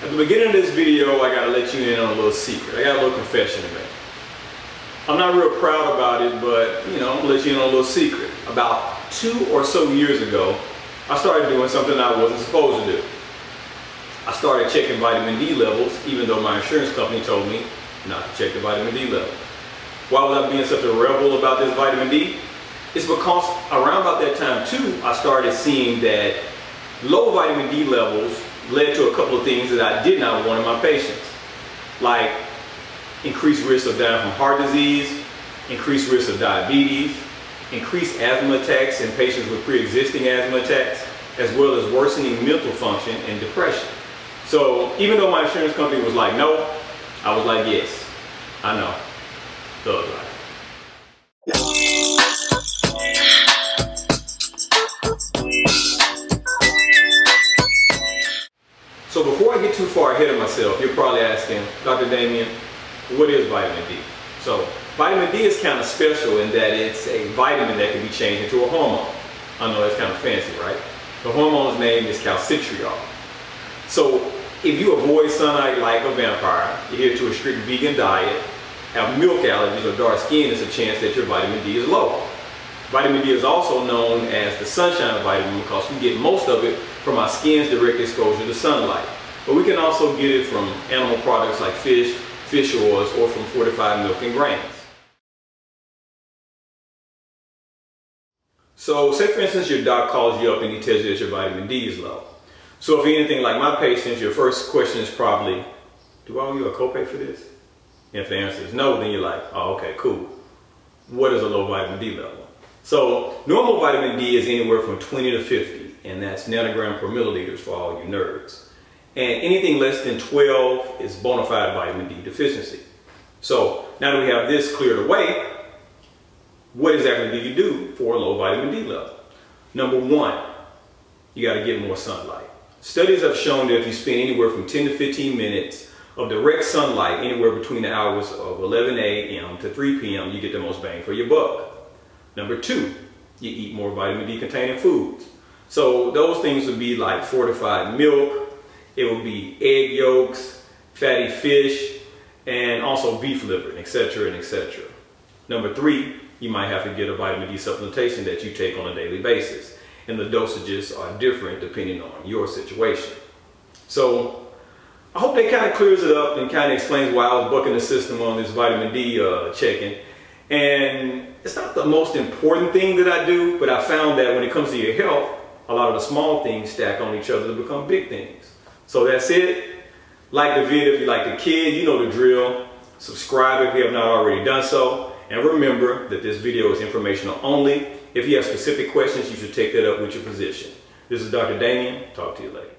At the beginning of this video, I gotta let you in on a little secret. I got a little confession to make. I'm not real proud about it, but I'm gonna let you in on a little secret. About 2 or so years ago, I started doing something I wasn't supposed to do. I started checking vitamin D levels, even though my insurance company told me not to check the vitamin D level. Why was I being such a rebel about this vitamin D? It's because around about that time too, I started seeing that low vitamin D levels led to a couple of things that I did not want in my patients, like increased risk of dying from heart disease, increased risk of diabetes, increased asthma attacks in patients with pre-existing asthma attacks, as well as worsening mental function and depression. So even though my insurance company was like, no, I was like, yes, I know, thug life. So before I get too far ahead of myself, you're probably asking, Dr. Damien, what is vitamin D? So vitamin D is kind of special in that it's a vitamin that can be changed into a hormone. I know that's kind of fancy, right? The hormone's name is calcitriol. So if you avoid sunlight like a vampire, adhere to a strict vegan diet, have milk allergies or dark skin, there's a chance that your vitamin D is low. Vitamin D is also known as the sunshine vitamin because we get most of it from our skin's direct exposure to sunlight. But we can also get it from animal products like fish, fish oils, or from fortified milk and grains. So say for instance your doc calls you up and he tells you that your vitamin D is low. So if you're anything like my patients, your first question is probably, do I owe you a copay for this? And if the answer is no, then you're like, oh, okay, cool. What is a low vitamin D level? So normal vitamin D is anywhere from 20 to 50, and that's nanogram per milliliters for all you nerds. And anything less than 12 is bona fide vitamin D deficiency. So now that we have this cleared away, what exactly do you do for a low vitamin D level? Number one, you got to get more sunlight. Studies have shown that if you spend anywhere from 10 to 15 minutes of direct sunlight, anywhere between the hours of 11 a.m. to 3 p.m., you get the most bang for your buck. Number two, you eat more vitamin D containing foods. So those things would be like fortified milk, it would be egg yolks, fatty fish, and also beef liver, etc., and etc. Number three, you might have to get a vitamin D supplementation that you take on a daily basis. And the dosages are different depending on your situation. So I hope that kind of clears it up and kind of explains why I was bucking the system on this vitamin D checking. And it's not the most important thing that I do, but I found that when it comes to your health, a lot of the small things stack on each other to become big things. So that's it. Like the video if you like the kid, you know the drill. Subscribe if you have not already done so. And remember that this video is informational only. If you have specific questions, you should take that up with your physician. This is Dr. Damien. Talk to you later.